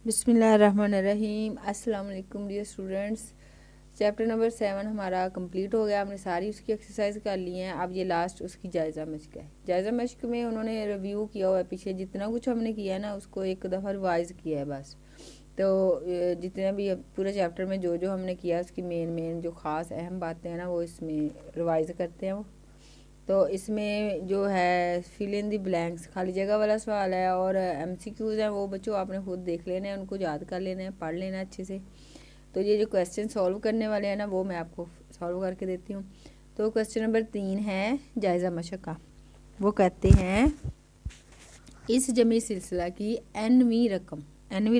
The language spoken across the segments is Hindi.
बिस्मिल्लाहिर्रहमानिर्रहीम। अस्सलाम वालेकुम डियर स्टूडेंट्स। चैप्टर नंबर 7 हमारा कंप्लीट हो गया। हमने सारी उसकी एक्सरसाइज कर ली हैं। अब ये लास्ट उसकी जायज़ा मश्क है। जायज़ा मश्क में उन्होंने रिव्यू किया हुआ है, पीछे जितना कुछ हमने किया है ना उसको एक दफ़ा रिवाइज़ किया है बस। तो जितने भी पूरे चैप्टर में जो जो हमने किया उसकी मेन जो ख़ास अहम बातें हैं ना वो इसमें रिवाइज़ करते हैं वो। तो इसमें जो है फिल इन दी ब्लैंक्स खाली जगह वाला सवाल है और एमसीक्यूज़ हैं, वो बच्चों आपने खुद देख लेने हैं, उनको याद कर लेना है, पढ़ लेना है अच्छे से। तो ये जो क्वेश्चन सॉल्व करने वाले हैं ना वो मैं आपको सॉल्व करके देती हूँ। तो क्वेश्चन नंबर 3 है जायज़ा मशक का। वो कहते हैं इस जमी सिलसिला की एनवीं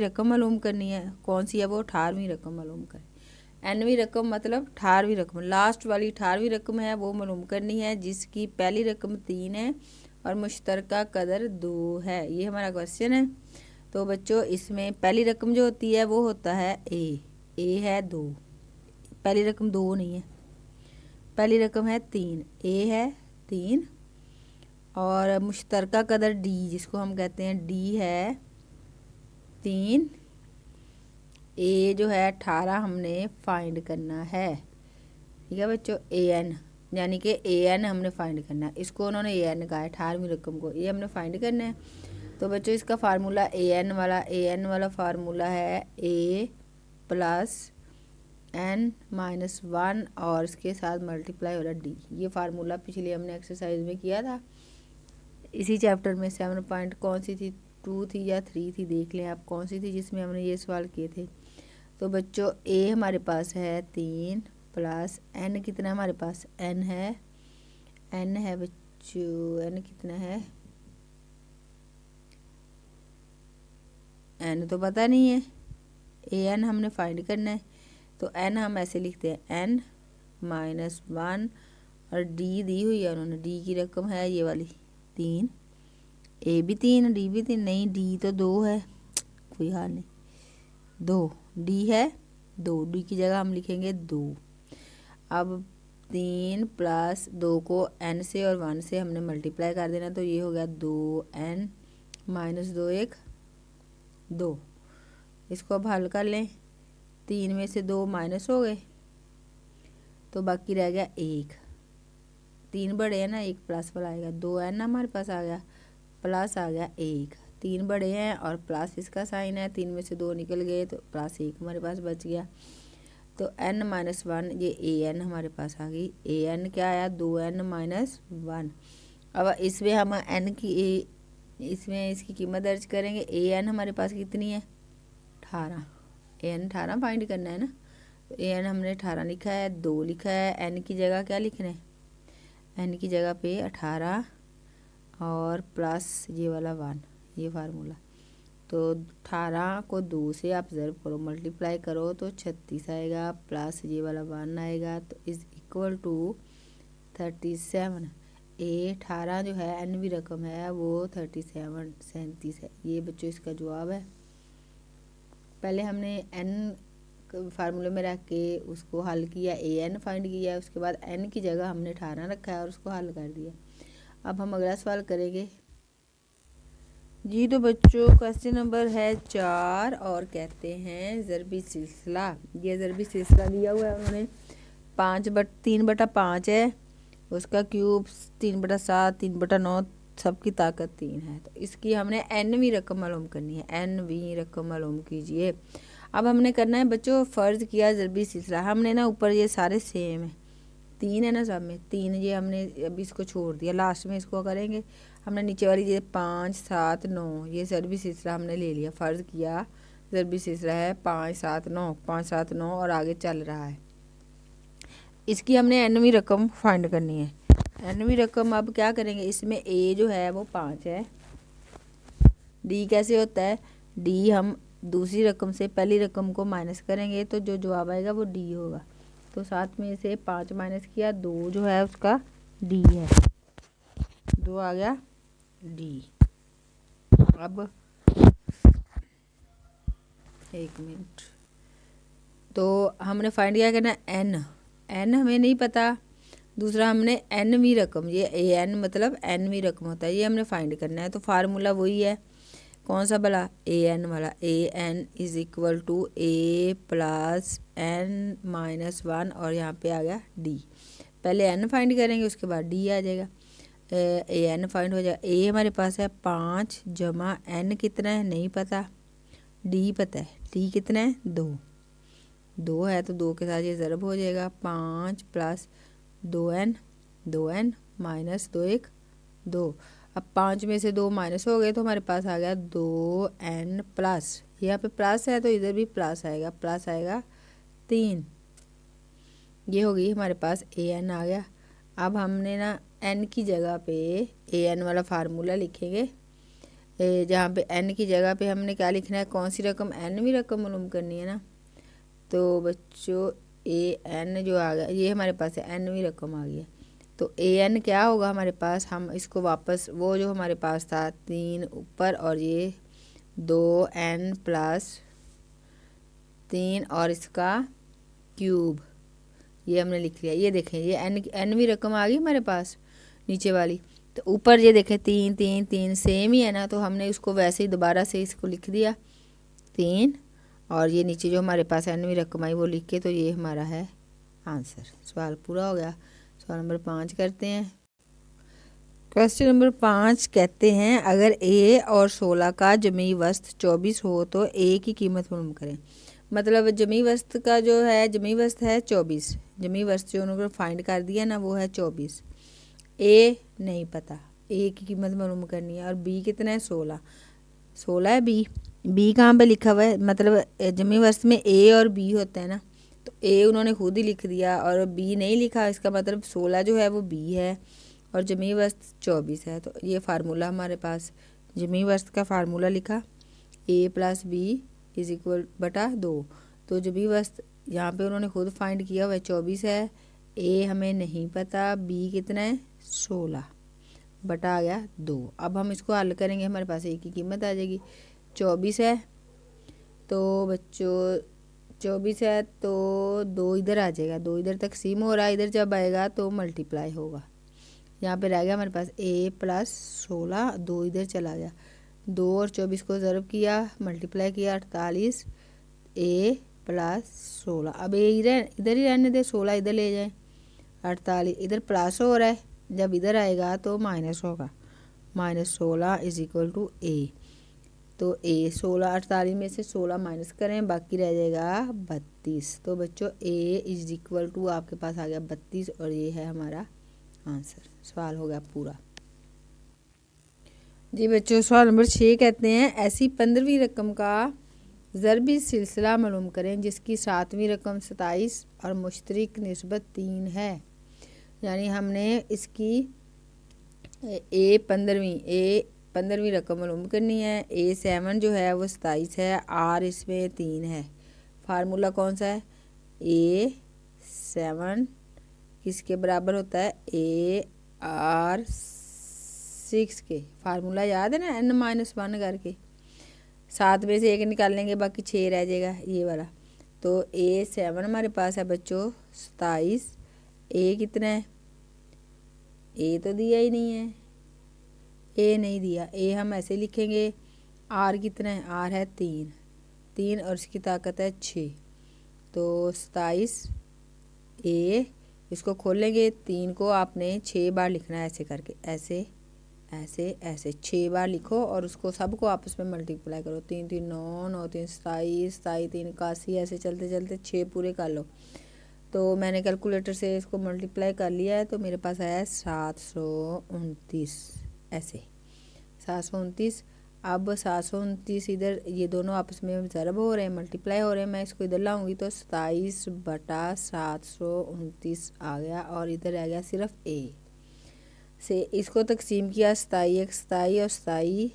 रकम मालूम करनी है। कौन सी है वो? 18वीं रकम मालूम करें। एनवीं रकम मतलब 18वीं रकम, लास्ट वाली 18वीं रकम है वो मालूम करनी है, जिसकी पहली रकम 3 है और मुश्तरका कदर 2 है। ये हमारा क्वेश्चन है। तो बच्चों इसमें पहली रकम जो होती है वो होता है ए है 2, पहली रकम 2 नहीं है, पहली रकम है 3, ए है 3 और मुश्तरका कदर डी जिसको हम कहते हैं डी है 3। ए जो है 18 हमने फाइंड करना है, ठीक है बच्चों। ए एन यानी कि ए एन हमने फाइंड करना है। इसको उन्होंने ए एन कहा है 18वीं रकम को, ये हमने फाइंड करना है। तो बच्चों इसका फार्मूला ए एन वाला फार्मूला है ए प्लस एन माइनस 1 और इसके साथ मल्टीप्लाई हो रहा डी। ये फार्मूला पिछले हमने एक्सरसाइज में किया था इसी चैप्टर में। 7 पॉइंट कौन सी थी, 2 थी या 3 थी, देख लें आप कौन सी थी जिसमें हमने ये सवाल किए थे। तो बच्चों ए हमारे पास है 3 प्लस एन कितना हमारे पास एन है बच्चों, एन कितना है, एन तो पता नहीं है, ए एन हमने फाइंड करना है। तो एन हम ऐसे लिखते हैं एन माइनस 1 और डी दी हुई है उन्होंने, डी की रकम है ये वाली 3, ए भी 3 डी भी 3, नहीं डी तो 2 है, कोई हाल नहीं, 2 डी है 2, डी की जगह हम लिखेंगे 2। अब 3 प्लस 2 को n से और 1 से हमने मल्टीप्लाई कर देना, तो ये हो गया 2n माइनस 2 1 2। इसको अब हल कर लें, 3 में से 2 माइनस हो गए तो बाकी रह गया 1, 3 बड़े हैं ना, 1 प्लस वाला आएगा, 2n हमारे पास आ गया प्लस आ गया 1, 3 बड़े हैं और प्लस इसका साइन है, 3 में से 2 निकल गए तो प्लस 1 हमारे पास बच गया। तो n माइनस 1 ये ए एन हमारे पास आ गई, ए एन क्या आया 2n माइनस 1। अब इसमें हम n की इसमें इसकी कीमत दर्ज करेंगे। ए एन हमारे पास कितनी है 18, ए एन 18 फाइंड करना है ना। तो ए एन हमने 18 लिखा है, 2 लिखा है, एन की जगह क्या लिखना है, एन की जगह पे 18 और प्लस ये वाला 1, ये फार्मूला। तो 18 को 2 से आप ज़र्ब करो, मल्टीप्लाई करो तो 36 आएगा, प्लस ये वाला 1 आएगा, तो इज़ इक्वल टू 37। ए 18 जो है एन भी रकम है वो 37 है। ये बच्चों इसका जवाब है। पहले हमने एन फार्मूले में रख के उसको हल किया, ए एन फाइंड किया, उसके बाद एन की जगह हमने 18 रखा है और उसको हल कर दिया। अब हम अगला सवाल करेंगे जी। तो बच्चों क्वेश्चन नंबर है 4 और कहते हैं ज़रबी सिलसिला। ये ज़रबी सिलसिला दिया हुआ है उन्होंने, 3/5 है, उसका क्यूब 3/7 3/9, सबकी ताकत 3 है। तो इसकी हमने nवीं रकम मालूम करनी है, nवीं रकम मालूम कीजिए। अब हमने करना है बच्चों, फ़र्ज़ किया ज़रबी सिलसिला, हमने ना ऊपर ये सारे सेम है, 3 है ना सब में 3, ये हमने अभी इसको छोड़ दिया, लास्ट में इसको करेंगे। हमने नीचे वाली ये 5 7 9 ये ज़रबी सिलसिला हमने ले लिया, फ़र्ज़ किया ज़रबी सिलसिला है 5 7 9 5 7 9 और आगे चल रहा है। इसकी हमने nवीं रकम फाइंड करनी है। nवीं रकम अब क्या करेंगे, इसमें a जो है वो 5 है, d कैसे होता है, d हम दूसरी रकम से पहली रकम को माइनस करेंगे तो जो जवाब आएगा वो d होगा। तो 7 में से 5 माइनस किया, 2 जो है उसका d है, 2 आ गया d। अब 1 मिनट, तो हमने फाइंड किया करना n हमें नहीं पता, दूसरा हमने nवीं रकम, ये ए एन मतलब nवीं रकम होता है, ये हमने फाइंड करना है। तो फार्मूला वही है, कौन सा भला, ए एन वाला। A N is equal to A plus N minus one, और यहाँ पे आ गया डी। पहले एन फाइंड करेंगे, उसके बाद डी आ जाएगा। ए एन फाइंड हो जाएगा। ए हमारे पास है 5 जमा एन कितना है नहीं पता, डी पता है। डी कितना है 2 है, तो 2 के साथ ये ज़रब हो जाएगा। 5 प्लस 2n माइनस 2 1 2। अब 5 में से 2 माइनस हो गए तो हमारे पास आ गया 2n प्लस, यहाँ पे प्लस है तो इधर भी प्लस आएगा, प्लस आएगा 3। ये हो गई हमारे पास ए एन आ गया। अब हमने ना एन की जगह पे ए एन वाला फार्मूला लिखेंगे। जहाँ पे एन की जगह पे हमने क्या लिखना है, कौन सी रकम, एनवीं रकम मालूम करनी है ना। तो बच्चों ए एन जो आ गया, ये हमारे पास है एनवीं रकम आ गई है। तो ए एन क्या होगा हमारे पास, हम इसको वापस वो जो हमारे पास था 3 ऊपर और ये 2n प्लस 3 और इसका क्यूब, ये हमने लिख लिया। ये देखें ये एनवीं रकम आ गई हमारे पास नीचे वाली। तो ऊपर ये देखें 3 3 3 सेम ही है ना, तो हमने उसको वैसे ही दोबारा से इसको लिख दिया 3, और ये नीचे जो हमारे पास एनवीं रकम आई वो लिख के, तो ये हमारा है आंसर। सवाल पूरा हो गया। सवाल नंबर 5 करते हैं। क्वेश्चन नंबर 5 कहते हैं अगर ए और 16 का जमी वस्त 24 हो तो ए की कीमत मालूम करें। मतलब जमी वस्त का जो है, जमी वस्त है 24, जमी वस्त जो उन्होंने फाइंड कर दिया ना वो है 24। ए नहीं पता, ए की कीमत मालूम करनी है, और बी कितना है 16 है। बी कहाँ पे लिखा हुआ है, मतलब जमी वस्त में ए और बी होता है ना, तो ए उन्होंने खुद ही लिख दिया और बी नहीं लिखा, इसका मतलब 16 जो है वो बी है और जमी वस्त 24 है। तो ये फार्मूला हमारे पास, जमी वस्त का फार्मूला लिखा ए प्लस बी इज इक्वल बटा 2। तो जमी वस्त यहाँ पे उन्होंने खुद फाइंड किया हुआ है 24 है, ए हमें नहीं पता, बी कितना है 16 बटा आ गया 2। अब हम इसको हल करेंगे, हमारे पास ए की कीमत आ जाएगी। 24 है तो बच्चों 24 है तो 2 इधर आ जाएगा, 2 इधर तकसीम हो रहा है, इधर जब आएगा तो मल्टीप्लाई होगा। यहाँ पे रह गया हमारे पास ए प्लस 16, 2 इधर चला गया, 2 और 24 को ज़रब किया, मल्टीप्लाई किया 48, ए प्लस 16। अब ए इधर ही रहने दे, 16 इधर ले जाए, 48 इधर प्लस हो रहा है, जब इधर आएगा तो माइनस होगा, -16 इज इक्वल टू ए। तो ए 16, 48 में से 16 माइनस करें, बाकी रह जाएगा 32। तो बच्चों ए इज इक्वल टू आपके पास आ गया 32 और ये है हमारा आंसर। सवाल हो गया पूरा। जी बच्चों सवाल नंबर 6 कहते हैं ऐसी 15वीं रकम का ज़रबी सिलसिला मालूम करें जिसकी 7वीं रकम 27 और मुश्तरक निस्बत 3 है। यानी हमने इसकी ए 15वीं रकम मालूम करनी है। ए 7 जो है वो 27 है, आर इसमें 3 है। फार्मूला कौन सा है, ए 7 किसके बराबर होता है, ए आर 6 के। फार्मूला याद है ना, n-1 करके 7 में से 1 निकाल लेंगे, बाकी 6 रह जाएगा ये वाला। तो ए 7 हमारे पास है बच्चों 27, ए कितना है, ए तो दिया ही नहीं है, ए नहीं दिया, ए हम ऐसे लिखेंगे। आर कितना है, आर है 3 और इसकी ताकत है 6। तो 27 ए, इसको खोलेंगे, 3 को आपने 6 बार लिखना है ऐसे करके, ऐसे ऐसे ऐसे 6 बार लिखो और उसको सबको आपस में मल्टीप्लाई करो। 3 3 9, 9 3 27, 27 3 81, ऐसे चलते चलते 6 पूरे कर लो। तो मैंने कैलकुलेटर से इसको मल्टीप्लाई कर लिया है, तो मेरे पास आया है 729, ऐसे 729। अब 729 इधर ये दोनों आपस में ज़रब हो रहे हैं, मल्टीप्लाई हो रहे हैं, मैं इसको इधर लाऊंगी तो 27 बटा 729 आ गया और इधर आ गया सिर्फ ए से। इसको तकसीम किया 27 और 27,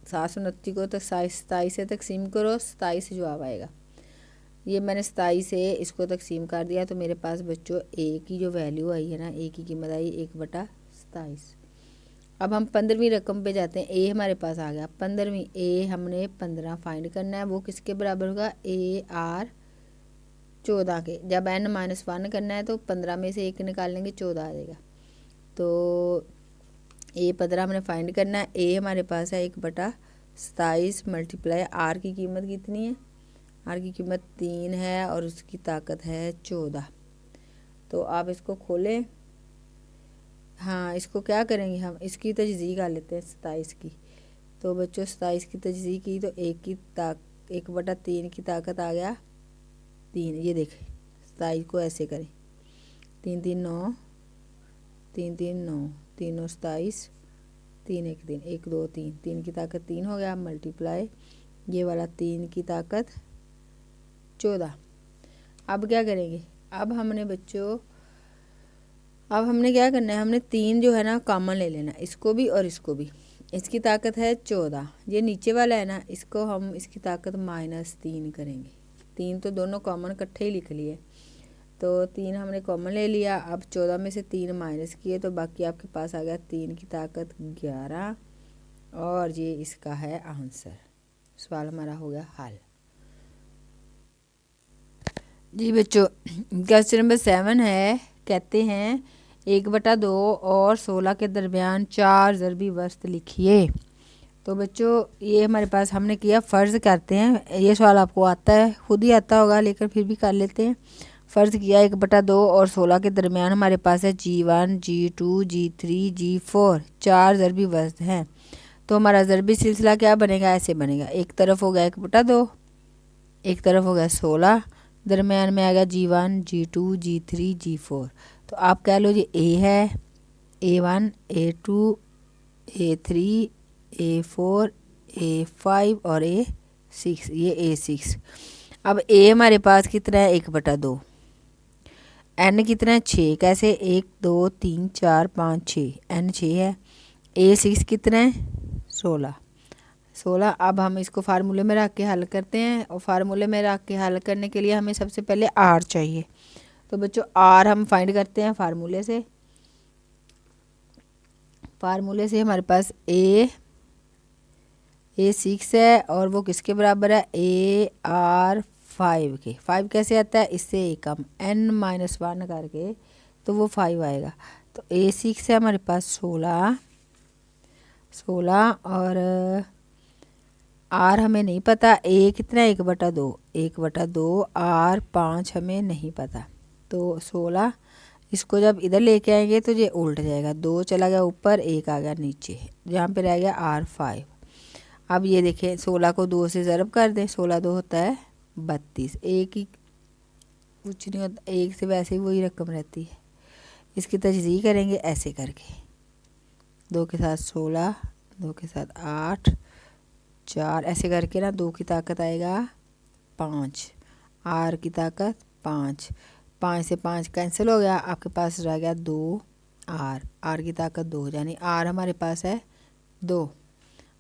729 को 27 से तकसीम करो, 27 से जवाब आएगा। ये मैंने 27 से इसको तकसीम कर दिया, तो मेरे पास बच्चों ए की जो वैल्यू आई है ना, ए की कीमत आई 1/27। अब हम 15वीं रकम पे जाते हैं। ए हमारे पास आ गया 15वीं, ए हमने 15 फाइंड करना है, वो किसके बराबर होगा, ए आर 14 के। जब n-1 करना है तो 15 में से 1 निकाल लेंगे, 14 आ जाएगा। तो ए 15 हमने फाइंड करना है। ए हमारे पास है 1/27 मल्टीप्लाई आर की कीमत कितनी है, आर की कीमत 3 है और उसकी ताकत है 14। तो आप इसको खोलें। हाँ, इसको क्या करेंगे हम, इसकी तजज़ी कर लेते हैं 27 की। तो बच्चों 27 की तजज़ी की तो 1/3 की ताकत आ गया 3। ये देखें 27 को ऐसे करें, 3 3 9, 3 3 9, 3 और 27, 3 1 3, 1 2 3, 3 की ताकत 3 हो गया मल्टीप्लाई ये वाला 3 की ताकत 14। अब क्या करेंगे, अब हमने क्या करना है, हमने 3 जो है ना कॉमन ले लेना, इसको भी और इसको भी। इसकी ताकत है 14, ये नीचे वाला है ना, इसको हम इसकी ताकत -3 करेंगे। 3 तो दोनों कॉमन इकट्ठे ही लिख लिए, तो 3 हमने कॉमन ले लिया। अब 14 में से 3 माइनस किए तो बाकी आपके पास आ गया 3 की ताकत 11 और ये इसका है आंसर। सवाल हमारा हो गया हल। जी बच्चों, क्वेश्चन नंबर 7 है, कहते हैं 1/2 और 16 के दरमियान 4 ज़रबी वस्त लिखिए। तो बच्चों ये हमारे पास हमने किया, फ़र्ज़ करते हैं, ये सवाल आपको आता है, खुद ही आता होगा लेकिन फिर भी कर लेते हैं। फ़र्ज़ किया 1/2 और 16 के दरमियान हमारे पास है G1 G2 G3 G4 4 ज़रबी वस्त हैं। तो हमारा ज़रबी सिलसिला क्या बनेगा, ऐसे बनेगा, एक तरफ हो गया 1/2, एक तरफ हो गया 16, दरमियान में आ गया G1 G2 G3 G4। तो आप कह लो ये A है, A1 A2 A3 A4 A5 और A6, ये A6। अब A हमारे पास कितना है 1/2, N कितना है 6, कैसे 1 2 3 4 5 6, N 6 है। A6 कितना है 16। अब हम इसको फार्मूले में रख के हल करते हैं, और फार्मूले में रख के हल करने के लिए हमें सबसे पहले R चाहिए। तो बच्चों R हम फाइंड करते हैं फार्मूले से। हमारे पास A6 है और वो किसके बराबर है, AR5 के। 5 कैसे आता है, इससे एक कम N-1 करके तो वो 5 आएगा। तो A6 है हमारे पास 16 और R हमें नहीं पता, A कितना है 1/2 R5 हमें नहीं पता। तो 16 इसको जब इधर लेके आएंगे तो ये उल्ट जाएगा, 2 चला गया ऊपर, 1 आ गया नीचे, जहाँ पे रह गया R5। अब ये देखें 16 को 2 से ज़रब कर दें, 16 2 होता है 32, एक ही कुछ नहीं होता, एक से वैसे ही वही रकम रहती है। इसकी तजज़ी करेंगे ऐसे करके, 2 के साथ 16, 2 के साथ 8 4, ऐसे करके ना 2 की ताकत आएगा 5, R की ताकत 5, 5 से 5 कैंसिल हो गया, आपके पास रह गया 2 R की ताकत 2, यानी R हमारे पास है 2।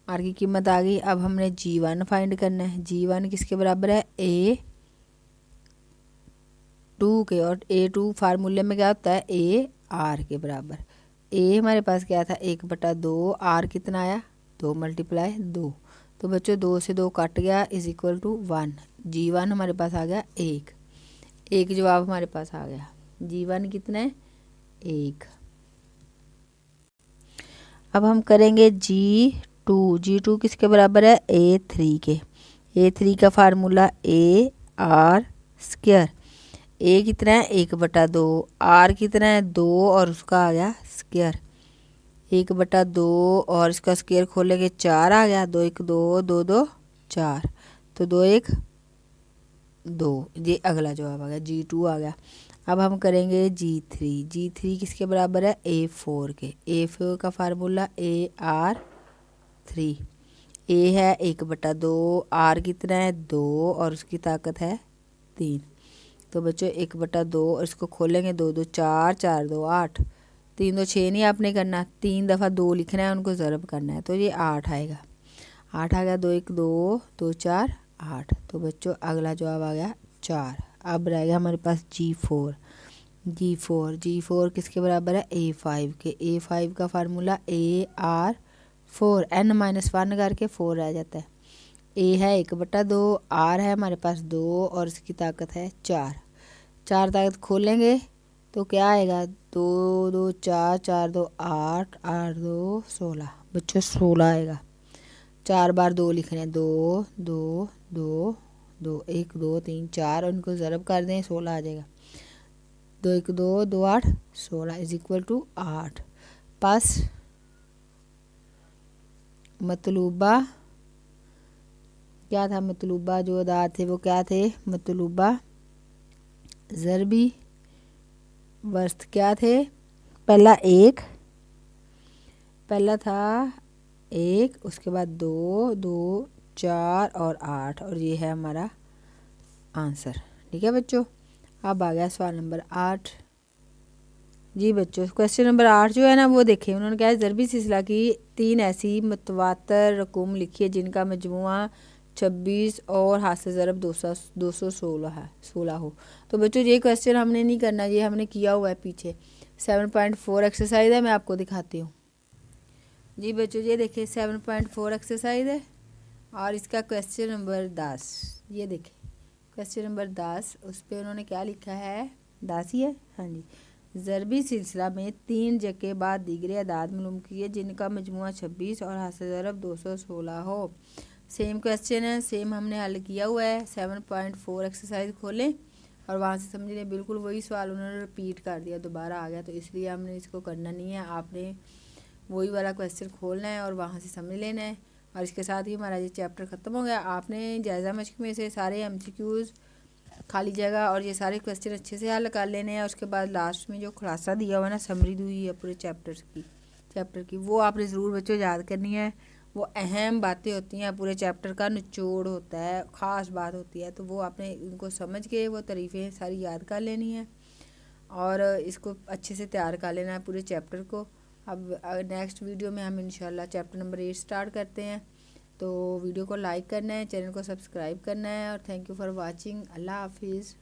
R की कीमत आ गई। अब हमने G1 फाइंड करना है। G1 किसके बराबर है, A2 के, और A2 फार्मूले में क्या होता है, AR के बराबर। A हमारे पास क्या था 1/2, R कितना आया 2 × 2। तो बच्चों 2 से 2 कट गया, =1। G1 हमारे पास आ गया 1 जवाब हमारे पास आ गया। G1 कितना है 1। अब हम करेंगे G2 किसके बराबर है, A3 के। A3 का फार्मूला AR²। A कितना है 1/2, R कितना है 2 और उसका आ गया स्क्वायर, 1/2 और इसका स्क्वायर खोलेंगे 4 आ गया, 2 1 2 2 2 4, तो 2 1 2, ये अगला जवाब आ गया, G2 आ गया। अब हम करेंगे G3 किसके बराबर है, A4 के। A4 का फार्मूला AR3। A है 1/2, R कितना है 2 और उसकी ताकत है 3। तो बच्चों 1/2 और इसको खोलेंगे 2 2 4 4 2 8, 3 2 6 नहीं आपने करना, 3 दफ़ा 2 लिखना है, उनको ज़रब करना है, तो ये 8 आएगा, 8 आ गया, 2 1 2 2 4 8। तो बच्चों अगला जवाब आ गया 4। अब रह गया हमारे पास G4 किसके बराबर है, A5 के। A5 का फार्मूला AR4, N-1 करके 4 रह जाता है। A है 1/2, R है हमारे पास 2 और इसकी ताकत है 4। 4 ताकत खोलेंगे तो क्या आएगा, 2 2 4, 4 2 8, 8 2 16। बच्चों 16 आएगा। 4 बार 2 लिख रहे हैं, 2 2 2 2, 1 2 3 4, और इनको ज़रब कर दें 16 आ जाएगा। 2 1 2 2 8 16 इज इक्वल टू 8। पास मतलूबा क्या था, मतलूबा जो अदाद थे वो क्या थे, मतलूबा ज़रबी वर्स्त क्या थे, पहला था 1, उसके बाद 2 2 4 और 8, और ये है हमारा आंसर। ठीक है बच्चों, अब आ गया सवाल नंबर 8। जी बच्चों, क्वेश्चन नंबर 8 जो है ना वो देखें, उन्होंने कहा है ज़रबी सिलसिला की 3 ऐसी मुतवातर रकूम लिखी है जिनका मजमुआ 26 और हासिल ज़रब 216 है, 16 हो। तो बच्चों ये क्वेश्चन हमने नहीं करना, ये हमने किया हुआ है पीछे। 7.4 एक्सरसाइज है, मैं आपको दिखाती हूँ। जी बच्चों ये देखिए 7.4 एक्सरसाइज है, और इसका क्वेश्चन नंबर 10, ये देखें क्वेश्चन नंबर 10, उस पर उन्होंने क्या लिखा है, 10 ही है, हाँ जी। ज़रबी सिलसिला में 3 जगह बाद दीगरे अदाद मालूम किए जिनका मजमुआ 26 और हासिल ज़रब 216 हो। सेम क्वेश्चन है, सेम हमने हल किया हुआ है। 7.4 एक्सरसाइज खोलें और वहाँ से समझ लें, बिल्कुल वही सवाल उन्होंने रिपीट कर दिया, दोबारा आ गया, तो इसलिए हमने इसको करना नहीं है। आपने वही वाला क्वेश्चन खोलना है और वहाँ से समझ लेना है। और इसके साथ ही हमारा ये चैप्टर ख़त्म हो गया। आपने जायज़ा मश्क में से सारे MCQs, खाली जगह और ये सारे क्वेश्चन अच्छे से हल कर लेने हैं। उसके बाद लास्ट में जो खुलासा दिया हुआ है ना, समरी दी हुई है पूरे चैप्टर की, वो आपने ज़रूर बच्चों याद करनी है। वो अहम बातें होती हैं, पूरे चैप्टर का निचोड़ होता है, ख़ास बात होती है, तो वो आपने इनको समझ के वो तारीफ़ें सारी याद कर लेनी है और इसको अच्छे से तैयार कर लेना है पूरे चैप्टर को। अब नेक्स्ट वीडियो में हम इंशाल्लाह चैप्टर नंबर 8 स्टार्ट करते हैं। तो वीडियो को लाइक करना है, चैनल को सब्सक्राइब करना है, और थैंक यू फॉर वाचिंग। अल्लाह हाफिज़।